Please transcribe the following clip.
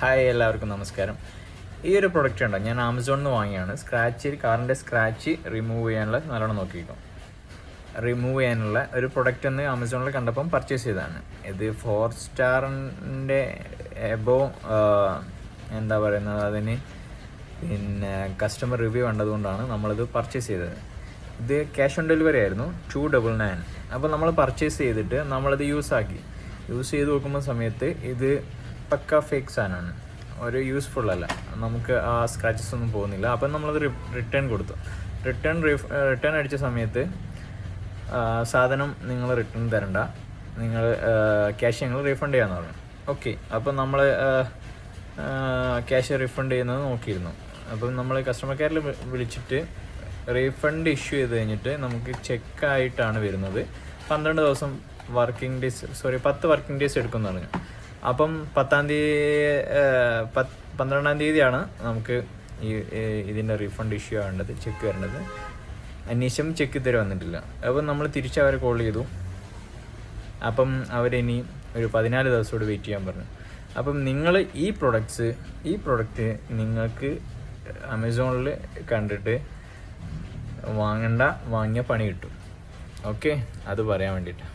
Hi, എല്ലാവർക്കും നമസ്കാരം. ഈ ഒരു പ്രൊഡക്റ്റ് ഉണ്ടോ, ഞാൻ ആമസോണിൽ നിന്ന് വാങ്ങിയാണ്. കാറിൻ്റെ സ്ക്രാച്ച് റിമൂവ് ചെയ്യാനുള്ള നല്ലോണം നോക്കിയിരിക്കും. റിമൂവ് ചെയ്യാനുള്ള ഒരു പ്രൊഡക്റ്റ് ഒന്ന് ആമസോണിൽ കണ്ടപ്പം പർച്ചേസ് ചെയ്തതാണ്. ഇത് 4 സ്റ്റാറിൻ്റെ എബോ എന്താ പറയുന്നത്, അതിന് പിന്നെ കസ്റ്റമർ റിവ്യൂ കണ്ടതുകൊണ്ടാണ് നമ്മളിത് പർച്ചേസ് ചെയ്തത്. ഇത് ക്യാഷ് ഓൺ ഡെലിവറി ആയിരുന്നു, 299. അപ്പോൾ നമ്മൾ പർച്ചേസ് ചെയ്തിട്ട് നമ്മളിത് യൂസ് ചെയ്ത് നോക്കുമ്പോൾ സമയത്ത് ഇത് പക്ക ഫേക്ക് സാധനമാണ്, ഒരു യൂസ്ഫുൾ അല്ല. നമുക്ക് ആ സ്ക്രാച്ചസ് ഒന്നും പോകുന്നില്ല. അപ്പം നമ്മളത് റിട്ടേൺ കൊടുത്തു. റിട്ടേൺ അടിച്ച സമയത്ത് സാധനം നിങ്ങൾ റിട്ടേൺ തരണ്ട, നിങ്ങൾ ക്യാഷ് ഞങ്ങൾ റീഫണ്ട് ചെയ്യാമെന്ന് പറഞ്ഞു. ഓക്കെ, അപ്പം നമ്മൾ ക്യാഷ് റീഫണ്ട് ചെയ്യുന്നത് നോക്കിയിരുന്നു. അപ്പം നമ്മൾ കസ്റ്റമർ കെയറിൽ വിളിച്ചിട്ട് റീഫണ്ട് ഇഷ്യൂ ചെയ്ത് കഴിഞ്ഞിട്ട് നമുക്ക് ചെക്കായിട്ടാണ് വരുന്നത്. 10 വർക്കിംഗ് ഡേയ്സ് എടുക്കുമെന്ന് പറഞ്ഞു. അപ്പം 12-ാം തീയതിയാണ് നമുക്ക് ഇതിൻ്റെ റീഫണ്ട് ഇഷ്യൂ ആവേണ്ടത്, ചെക്ക് വരേണ്ടത്. അന്വേഷിച്ചും ചെക്ക് ഇതുവരെ വന്നിട്ടില്ല. അപ്പം നമ്മൾ തിരിച്ച് അവരെ കോൾ ചെയ്തു. അപ്പം അവരിനി ഒരു 14 ദിവസം കൂടി വെയിറ്റ് ചെയ്യാൻ പറഞ്ഞു. അപ്പം നിങ്ങൾ ഈ പ്രൊഡക്റ്റ് നിങ്ങൾക്ക് ആമസോണിൽ കണ്ടിട്ട് വാങ്ങിയ പണി കിട്ടും. ഓക്കെ, അത് പറയാൻ വേണ്ടിയിട്ട്.